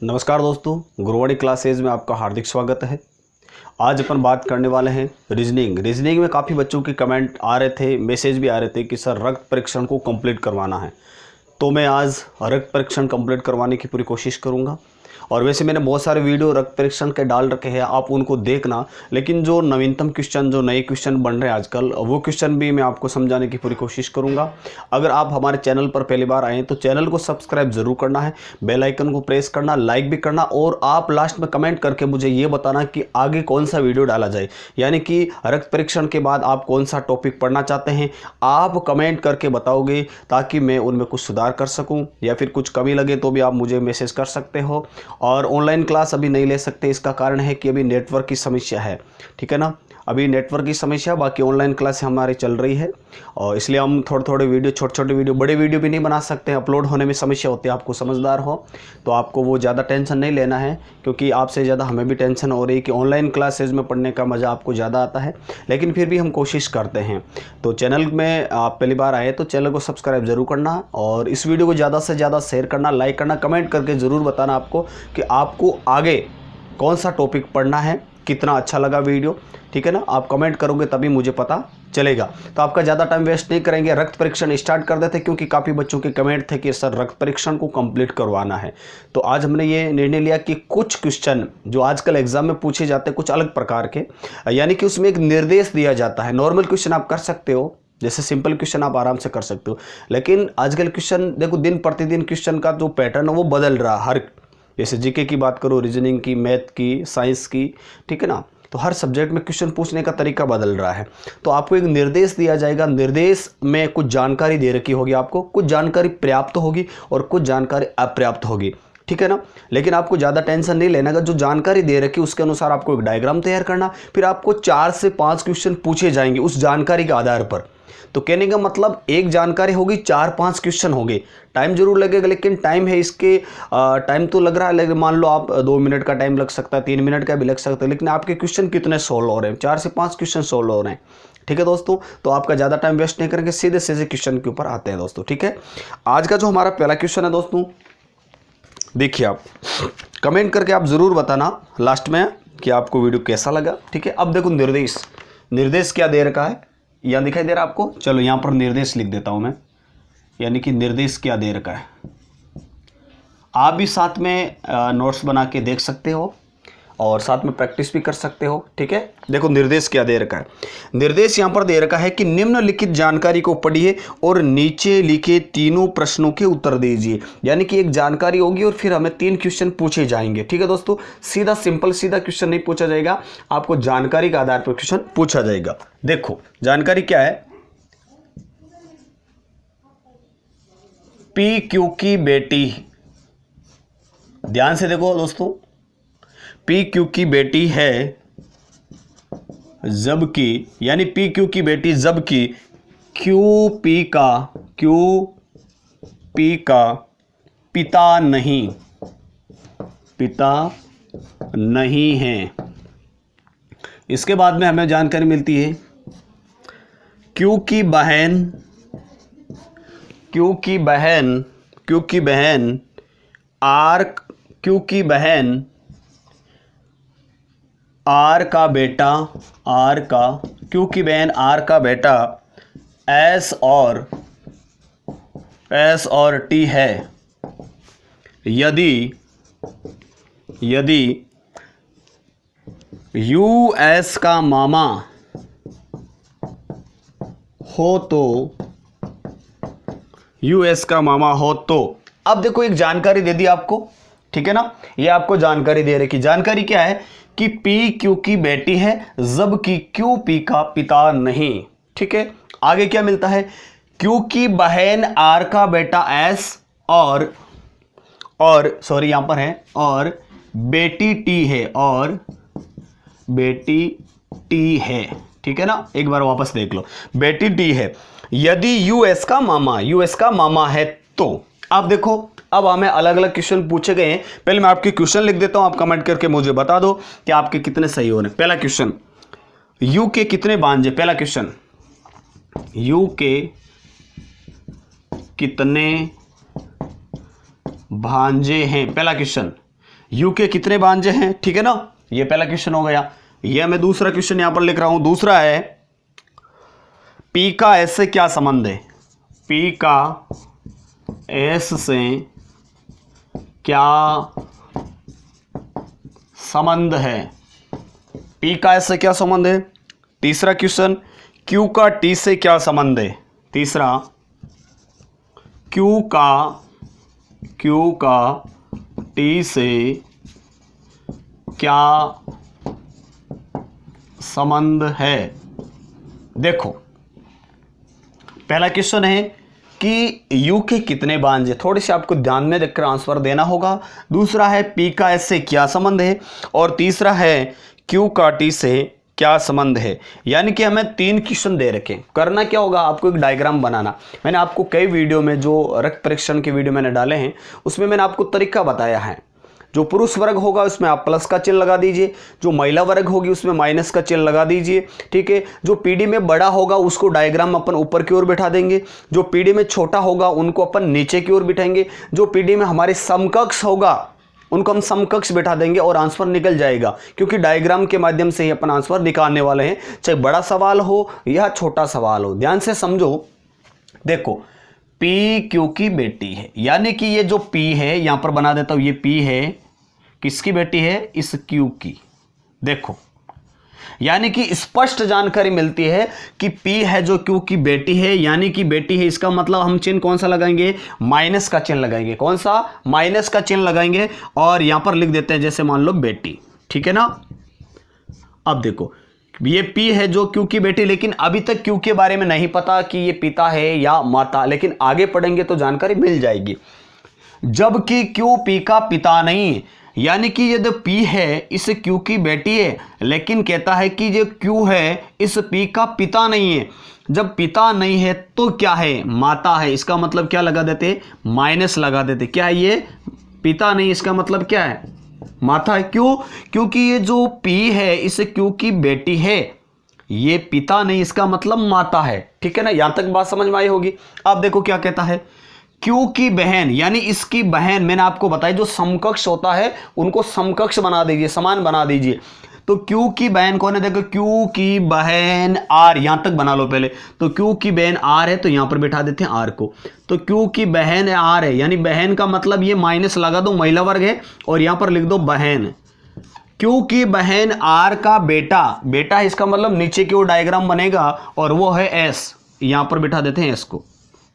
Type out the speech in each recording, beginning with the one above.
नमस्कार दोस्तों, गुरुवाणी क्लासेज में आपका हार्दिक स्वागत है। आज अपन बात करने वाले हैं रीजनिंग में काफ़ी बच्चों के कमेंट आ रहे थे, मैसेज भी आ रहे थे कि सर रक्त परीक्षण को कंप्लीट करवाना है। तो मैं आज रक्त परीक्षण कंप्लीट करवाने की पूरी कोशिश करूंगा। और वैसे मैंने बहुत सारे वीडियो रक्त परीक्षण के डाल रखे हैं, आप उनको देखना। लेकिन जो नवीनतम क्वेश्चन, जो नए क्वेश्चन बन रहे हैं आजकल, वो क्वेश्चन भी मैं आपको समझाने की पूरी कोशिश करूंगा। अगर आप हमारे चैनल पर पहली बार आए तो चैनल को सब्सक्राइब जरूर करना है, बेल आइकन को प्रेस करना, लाइक भी करना, और आप लास्ट में कमेंट करके मुझे ये बताना कि आगे कौन सा वीडियो डाला जाए, यानी कि रक्त परीक्षण के बाद आप कौन सा टॉपिक पढ़ना चाहते हैं। आप कमेंट करके बताओगे ताकि मैं उनमें कुछ सुधार कर सकूँ, या फिर कुछ कमी लगे तो भी आप मुझे मैसेज कर सकते हो। और ऑनलाइन क्लास अभी नहीं ले सकते, इसका कारण है कि अभी नेटवर्क की समस्या है, ठीक है ना। अभी नेटवर्क की समस्या, बाकी ऑनलाइन क्लास हमारी चल रही है, और इसलिए हम थोड़े वीडियो, छोटे वीडियो, बड़े वीडियो भी नहीं बना सकते हैं। अपलोड होने में समस्या होती है, आपको समझदार हो तो आपको वो ज़्यादा टेंशन नहीं लेना है, क्योंकि आपसे ज़्यादा हमें भी टेंशन हो रही है कि ऑनलाइन क्लासेज में पढ़ने का मज़ा आपको ज़्यादा आता है। लेकिन फिर भी हम कोशिश करते हैं। तो चैनल में आप पहली बार आए तो चैनल को सब्सक्राइब जरूर करना, और इस वीडियो को ज़्यादा से ज़्यादा शेयर करना, लाइक करना, कमेंट करके ज़रूर बताना आपको कि आपको आगे कौन सा टॉपिक पढ़ना है, कितना अच्छा लगा वीडियो, ठीक है ना। आप कमेंट करोगे तभी मुझे पता चलेगा। तो आपका ज़्यादा टाइम वेस्ट नहीं करेंगे, रक्त परीक्षण स्टार्ट कर देते, क्योंकि काफ़ी बच्चों के कमेंट थे कि सर रक्त परीक्षण को कंप्लीट करवाना है। तो आज हमने ये निर्णय लिया कि कुछ क्वेश्चन जो आजकल एग्जाम में पूछे जाते हैं कुछ अलग प्रकार के, यानी कि उसमें एक निर्देश दिया जाता है। नॉर्मल क्वेश्चन आप कर सकते हो, जैसे सिंपल क्वेश्चन आप आराम से कर सकते हो, लेकिन आजकल क्वेश्चन देखो, दिन प्रतिदिन क्वेश्चन का जो पैटर्न है वो बदल रहा है। हर जैसे जीके की बात करो, रीजनिंग की, मैथ की, साइंस की, ठीक है ना। तो हर सब्जेक्ट में क्वेश्चन पूछने का तरीका बदल रहा है। तो आपको एक निर्देश दिया जाएगा, निर्देश में कुछ जानकारी दे रखी होगी, आपको कुछ जानकारी पर्याप्त होगी और कुछ जानकारी अपर्याप्त होगी, ठीक है ना। लेकिन आपको ज़्यादा टेंशन नहीं लेना, जो जानकारी दे रखी उसके अनुसार आपको एक डायग्राम तैयार करना, फिर आपको 4 से 5 क्वेश्चन पूछे जाएंगे उस जानकारी के आधार पर। तो कहने का मतलब एक जानकारी होगी, 4-5 क्वेश्चन होंगे। टाइम जरूर लगेगा, लेकिन टाइम है इसके, टाइम तो लग रहा है, लेकिन मान लो आप 2 मिनट का टाइम लग सकता है, 3 मिनट का भी लग सकता है, लेकिन आपके क्वेश्चन कितने सोल्व हो रहे हैं, 4 से 5 क्वेश्चन सोल्व हो रहे हैं, ठीक है दोस्तों। तो आपका ज़्यादा टाइम वेस्ट नहीं करेंगे, सीधे सीधे क्वेश्चन के ऊपर आते हैं दोस्तों, ठीक है। आज का जो हमारा पहला क्वेश्चन है दोस्तों, देखिए आप कमेंट करके आप ज़रूर बताना लास्ट में कि आपको वीडियो कैसा लगा, ठीक है। अब देखो निर्देश क्या दे रखा है, यहाँ दिखाई दे रहा है आपको। चलो यहाँ पर निर्देश लिख देता हूँ मैं, यानी कि निर्देश क्या दे रखा है। आप भी साथ में नोट्स बना के देख सकते हो और साथ में प्रैक्टिस भी कर सकते हो, ठीक है। देखो निर्देश क्या दे रखा है। निर्देश यहाँ पर दे रखा है कि निम्नलिखित जानकारी को पढ़िए और नीचे लिखे तीनों प्रश्नों के उत्तर दीजिए। यानी कि एक जानकारी होगी और फिर हमें 3 क्वेश्चन पूछे जाएंगे, ठीक है दोस्तों। सीधा क्वेश्चन नहीं पूछा जाएगा, आपको जानकारी के आधार पर क्वेश्चन पूछा जाएगा। देखो जानकारी क्या है। पी क्यू की बेटी, ध्यान से देखो दोस्तों, पी क्यू की बेटी है जबकि, यानी पी क्यू की बेटी जबकि क्यू पी का पिता नहीं है। इसके बाद में हमें जानकारी मिलती है क्यू की बहन आर का बेटा एस और टी है। यदि यूएस का मामा हो तो अब देखो एक जानकारी दे दी आपको, ठीक है ना। ये आपको जानकारी दे रखी। जानकारी क्या है कि पी क्यू की बेटी है जबकि क्यू पी का पिता नहीं, ठीक है। आगे क्या मिलता है, क्यू की बहन आर का बेटा एस और सॉरी यहां पर है, और बेटी टी है, ठीक है ना। एक बार वापस देख लो, बेटी टी है। यदि यूएस का मामा है तो अब देखो, अब हमें अलग अलग क्वेश्चन पूछे गए हैं। पहले मैं आपके क्वेश्चन लिख देता हूं, आप कमेंट करके मुझे बता दो कि आपके कितने सही हो रहे हैं। पहला क्वेश्चन, यू के कितने भांजे। पहला क्वेश्चन, यू के कितने भांजे हैं। पहला क्वेश्चन, यू के कितने भांजे हैं, ठीक है ना, ये पहला क्वेश्चन हो गया। ये मैं दूसरा क्वेश्चन यहां पर लिख रहा हूं। दूसरा है पी का एस से क्या संबंध है, पी का एस से क्या संबंध है, पी का एस से क्या संबंध है। तीसरा क्वेश्चन क्यू का टी से क्या संबंध है, तीसरा क्यू का टी से क्या संबंध है। देखो पहला क्वेश्चन है कि यू के कितने भांजे, थोड़े से आपको ध्यान में रखकर आंसर देना होगा। दूसरा है पी का एस से क्या संबंध है, और तीसरा है क्यू का टी से क्या संबंध है। यानी कि हमें 3 क्वेश्चन दे रखे। करना क्या होगा, आपको एक डायग्राम बनाना। मैंने आपको कई वीडियो में, जो रक्त परीक्षण के वीडियो मैंने डाले हैं, उसमें मैंने आपको तरीका बताया है। जो पुरुष वर्ग होगा उसमें आप प्लस का चिन्ह लगा दीजिए, जो महिला वर्ग होगी उसमें माइनस का चिन्ह लगा दीजिए, ठीक है। जो पीडी में बड़ा होगा उसको डायग्राम अपन ऊपर की ओर बिठा देंगे, जो पीडी में छोटा होगा उनको अपन नीचे की ओर बिठाएंगे, जो पीडी में हमारे समकक्ष होगा उनको हम समकक्ष बिठा देंगे और आंसर निकल जाएगा, क्योंकि डायग्राम के माध्यम से ही अपन आंसर निकालने वाले हैं, चाहे बड़ा सवाल हो या छोटा सवाल हो। ध्यान से समझो। देखो पी क्यू की बेटी है, यानी कि ये जो पी है यहां पर बना देता हूं, ये पी है, किसकी बेटी है, इस क्यू की। देखो यानी कि स्पष्ट जानकारी मिलती है कि P है जो Q की बेटी है, यानी कि बेटी है, इसका मतलब हम चिन्ह कौन सा लगाएंगे, माइनस का चिन्ह लगाएंगे। कौन सा, माइनस का चिन्ह लगाएंगे, और यहां पर लिख देते हैं जैसे मान लो बेटी, ठीक है ना। अब देखो ये P है जो Q की बेटी, लेकिन अभी तक Q के बारे में नहीं पता कि ये पिता है या माता, लेकिन आगे पढ़ेंगे तो जानकारी मिल जाएगी। जबकि Q P का पिता नहीं है, यानी कि ये जो P है इस Q की बेटी है, लेकिन कहता है कि जो Q है इस P का पिता नहीं है। जब पिता नहीं है तो क्या है, माता है। इसका मतलब क्या लगा देते, माइनस लगा देते। क्या है ये, पिता नहीं, इसका मतलब क्या है, माता है। क्यों, क्योंकि ये जो P है इस Q की बेटी है, ये पिता नहीं, इसका मतलब माता है, ठीक है ना। यहां तक बात समझ में आई होगी। अब देखो क्या कहता है, क्यू की बहन, यानी इसकी बहन, मैंने आपको बताया जो समकक्ष होता है उनको समकक्ष बना दीजिए, समान बना दीजिए। तो क्यू की बहन कौन है, देखो क्यू की बहन आर, यहां तक बना लो पहले। तो क्यू की बहन आर है, तो यहां पर बैठा देते हैं आर को। तो क्यू की बहन आर है, यानी बहन का मतलब ये माइनस लगा दो, महिला वर्ग है, और यहां पर लिख दो बहन। क्यू की बहन आर का बेटा, बेटा है, इसका मतलब नीचे की ओर डायग्राम बनेगा, और वो है एस, यहां पर बैठा देते हैं एस को।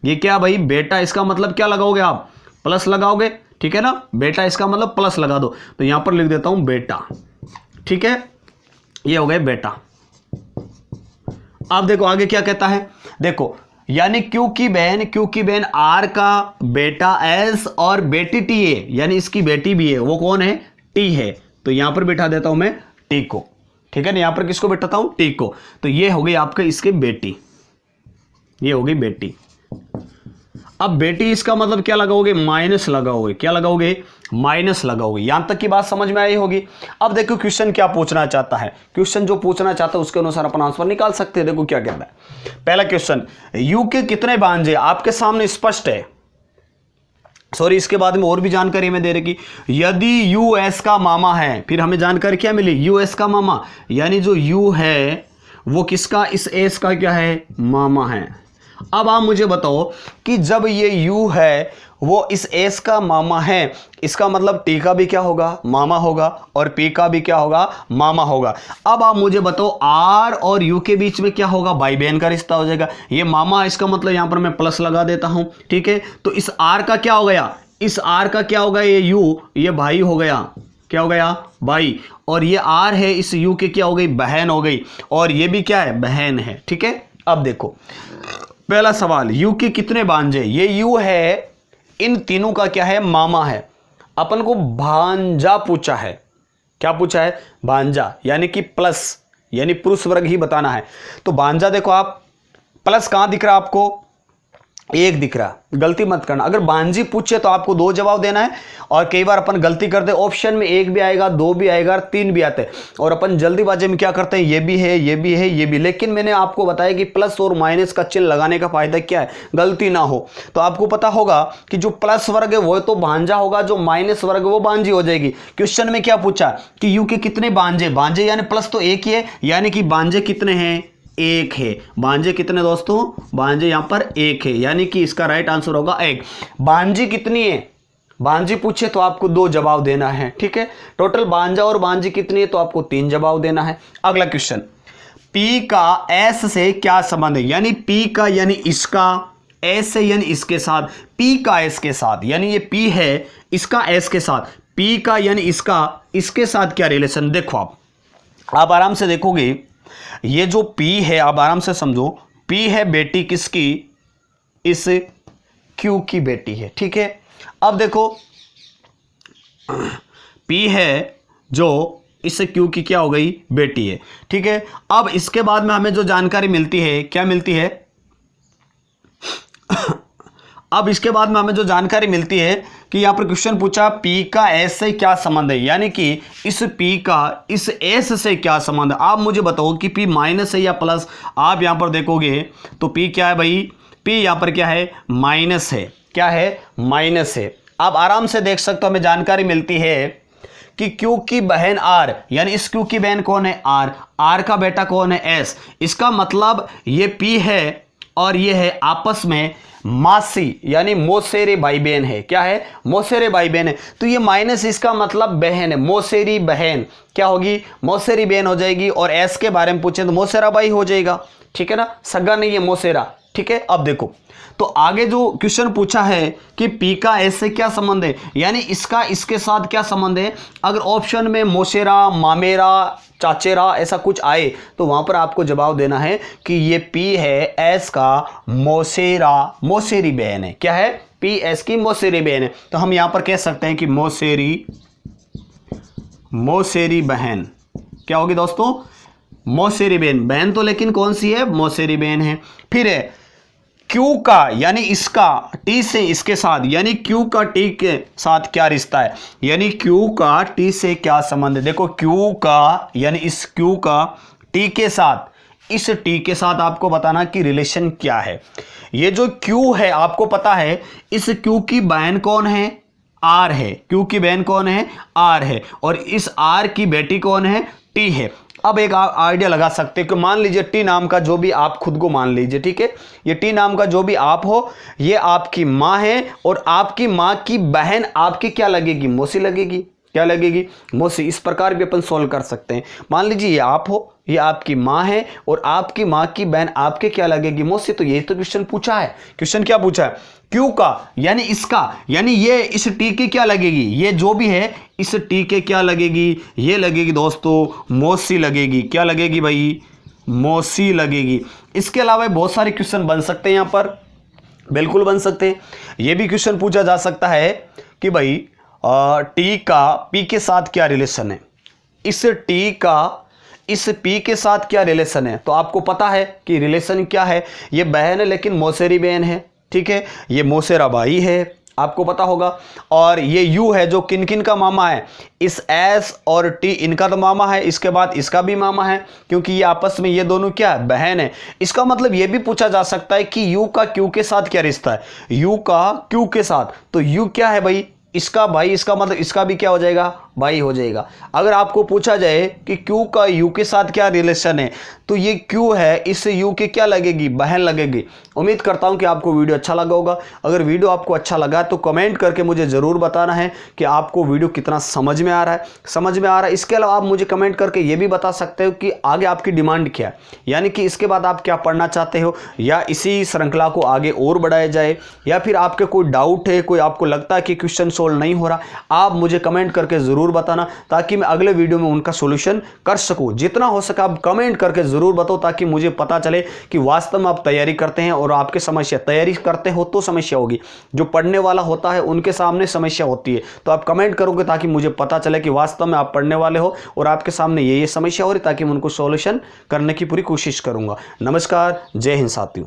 ये क्या भाई, बेटा, इसका मतलब क्या लगाओगे आप, प्लस लगाओगे, ठीक है ना। बेटा इसका मतलब प्लस लगा दो, तो यहां पर लिख देता हूं बेटा, ठीक है। ये हो गए बेटा। अब देखो आगे क्या कहता है, देखो यानी क्यू की बहन आर का बेटा एस और बेटी टी है, यानी इसकी बेटी भी है, वो कौन है, टी है। तो यहां पर बिठा देता हूं मैं टी को, ठीक है ना। यहां पर किसको बिठाता हूं, टी को। तो ये हो गई आपके इसके बेटी, ये हो गई बेटी। अब बेटी इसका मतलब क्या लगाओगे, माइनस लगाओगे। क्या लगाओगे, माइनस लगाओगे। यहां तक की बात समझ में आई होगी। अब देखो क्वेश्चन क्या पूछना चाहता है, क्वेश्चन जो पूछना चाहता है उसके अनुसार अपन आंसर निकाल सकते हैं। देखो क्या कहता है, पहला क्वेश्चन, यू के कितने भांजे, आपके सामने स्पष्ट है। सॉरी, इसके बाद में और भी जानकारी मैं दे रही कि यदि यू एस का मामा है, फिर हमें जानकारी क्या मिली, यू एस का मामा, यानी जो यू है वो किसका, इस एस का क्या है, मामा है। अब आप मुझे बताओ कि जब ये u है वो इस s का मामा है, इसका मतलब t का भी क्या होगा, मामा होगा, और p का भी क्या होगा, मामा होगा। अब आप मुझे बताओ r और u के बीच में क्या होगा, भाई बहन का रिश्ता हो जाएगा। ये मामा, इसका मतलब यहां पर मैं प्लस लगा देता हूं, ठीक है। तो इस r का क्या हो गया, इस r का क्या होगा, ये u, ये भाई हो गया, क्या हो गया, भाई। और ये r है, इस u के क्या हो गई, बहन हो गई, और ये भी क्या है, बहन है, ठीक है। अब देखो पहला सवाल, यू के कितने भांजे, ये यू है, इन तीनों का क्या है, मामा है। अपन को भांजा पूछा है, क्या पूछा है, भांजा, यानी कि प्लस, यानी पुरुष वर्ग ही बताना है। तो भांजा देखो आप, प्लस कहां दिख रहा है आपको, एक दिख रहा, गलती मत करना। अगर बांझी पूछे तो आपको 2 जवाब देना है, और कई बार अपन गलती करते हैं, ऑप्शन में 1 भी आएगा, 2 भी आएगा, 3 भी आते हैं, और अपन जल्दीबाजी में क्या करते हैं, ये भी है, ये भी है, ये भी। लेकिन मैंने आपको बताया कि प्लस और माइनस का चिन्ह लगाने का फायदा क्या है, गलती ना हो। तो आपको पता होगा कि जो प्लस वर्ग है वो तो भांजा होगा, जो माइनस वर्ग है वो बांझी हो जाएगी। क्वेश्चन में क्या पूछा कि यू के कितने भांजे, भांजे यानी प्लस तो 1 ही है, यानी कि भांजे कितने हैं, 1 है। भांजे कितने दोस्तों, भांजे यहां पर 1 है, यानी कि इसका राइट आंसर होगा 1। भांजी कितनी है, भांजी पूछे तो आपको 2 जवाब देना है, ठीक है। टोटल भांजा और भांजी कितनी है तो आपको 3 जवाब देना है। अगला क्वेश्चन, P का S से क्या संबंध है, यानी P का यानी इसका, S से यानी इसके साथ, P का S के साथ, यानी ये P है इसका S के साथ, P का यानी इसका, इसके साथ क्या रिलेशन। देखो आप आराम से देखोगे, ये जो P है आप आराम से समझो, P है बेटी किसकी, इस Q की बेटी है, ठीक है। अब देखो P है जो इस Q की क्या हो गई, बेटी है, ठीक है। अब इसके बाद में हमें जो जानकारी मिलती है, क्या मिलती है अब इसके बाद में हमें जो जानकारी मिलती है कि यहां पर क्वेश्चन पूछा P का S से क्या संबंध है, यानी कि इस P का इस S से क्या संबंध है। आप मुझे बताओ कि P माइनस है या प्लस। आप यहां पर देखोगे तो P क्या है भाई, P यहां पर क्या है, माइनस है, क्या है, माइनस है। आप आराम से देख सकते हो, हमें जानकारी मिलती है कि Q की बहन R, यानी इस Q की बहन कौन है, R, R का बेटा कौन है, S। इसका मतलब ये P है और ये है आपस में मासी, यानी मौसेरे भाई बहन है, क्या है, मौसेरे भाई बहन है। तो ये माइनस इसका मतलब बहन है, मौसेरी बहन क्या होगी, मौसेरी बहन हो जाएगी। और एस के बारे में पूछे तो मौसेरा भाई हो जाएगा, ठीक है ना, सगा नहीं है मौसेरा, ठीक है। अब देखो तो आगे जो क्वेश्चन पूछा है कि P का S से क्या संबंध है, यानी इसका इसके साथ क्या संबंध है। अगर ऑप्शन में मौसेरा, मामेरा, चाचेरा ऐसा कुछ आए तो वहां पर आपको जवाब देना है कि ये P है S का मौसेरा, मौसेरी बहन है, क्या है, P S की मौसेरी बहन है। तो हम यहां पर कह सकते हैं कि मौसेरी, मौसेरी बहन क्या होगी दोस्तों, मौसेरी बहन। बहन तो लेकिन कौन सी है, मौसेरी बहन है। फिर है Q का यानी इसका T से इसके साथ, यानी Q का T के साथ क्या रिश्ता है, यानी Q का T से क्या संबंध है। देखो Q का यानी इस Q का T के साथ, इस T के साथ आपको बताना कि रिलेशन क्या है। ये जो Q है आपको पता है इस Q की बहन कौन है, R है। Q की बहन कौन है, R है, और इस R की बेटी कौन है, T है। अब एक आइडिया लगा सकते हैं कि मान लीजिए T नाम का जो भी आप खुद को मान लीजिए, ठीक है, ये T नाम का जो भी आप हो, ये आपकी माँ है, और आपकी माँ की बहन आपकी क्या लगेगी, मौसी लगेगी, क्या लगेगी, मौसी। इस प्रकार भी अपन सोल्व कर सकते हैं। मान लीजिए ये आप हो, ये आपकी माँ है, और आपकी माँ की बहन आपके क्या लगेगी, मौसी। तो यही तो क्वेश्चन पूछा है। क्वेश्चन क्या पूछा है, Q का यानी इसका, यानी ये इस T की क्या लगेगी, ये जो भी है इस T के क्या लगेगी, ये लगेगी दोस्तों मौसी लगेगी, क्या लगेगी भाई, मौसी लगेगी। इसके अलावा बहुत सारे क्वेश्चन बन सकते हैं, यहाँ पर बिल्कुल बन सकते हैं। ये भी क्वेश्चन पूछा जा सकता है कि भाई T का P के साथ क्या रिलेशन है, इस T का इस P के साथ क्या रिलेशन है। तो आपको पता है कि रिलेशन क्या है, ये बहन है लेकिन मौसेरी बहन है, ठीक है, ये मौसेरा भाई है, आपको पता होगा। और ये U है जो किन किन का मामा है, इस S और T इनका तो मामा है, इसके बाद इसका भी मामा है, क्योंकि ये आपस में ये दोनों क्या है, बहन है। इसका मतलब ये भी पूछा जा सकता है कि U का Q के साथ क्या रिश्ता है, U का Q के साथ। तो U क्या है भाई, इसका भाई, इसका मतलब इसका भी क्या हो जाएगा, भाई हो जाएगा। अगर आपको पूछा जाए कि Q का U के साथ क्या रिलेशन है, तो ये Q है, इस U के क्या लगेगी, बहन लगेगी। उम्मीद करता हूं कि आपको वीडियो अच्छा लगा होगा। अगर वीडियो आपको अच्छा लगा तो कमेंट करके मुझे ज़रूर बताना है कि आपको वीडियो कितना समझ में आ रहा है, समझ में आ रहा है। इसके अलावा आप मुझे कमेंट करके ये भी बता सकते हो कि आगे आपकी डिमांड क्या है, यानी कि इसके बाद आप क्या पढ़ना चाहते हो, या इसी श्रृंखला को आगे और बढ़ाया जाए, या फिर आपके कोई डाउट है, कोई आपको लगता है कि क्वेश्चन सोल्व नहीं हो रहा, आप मुझे कमेंट करके ज़रूर बताना, ताकि मैं अगले वीडियो में उनका सॉल्यूशन कर सकूं। जितना हो सके आप कमेंट करके ज़रूर बताओ, ताकि मुझे पता चले कि वास्तव में आप तैयारी करते हैं और आपके समस्या, तैयारी करते हो तो समस्या होगी, जो पढ़ने वाला होता है उनके सामने समस्या होती है। तो आप कमेंट करोगे ताकि मुझे पता चले कि वास्तव में आप पढ़ने वाले हो और आपके सामने ये समस्या हो रही, ताकि मैं उनको सॉल्यूशन करने की पूरी कोशिश करूंगा। नमस्कार, जय हिंद साथियों।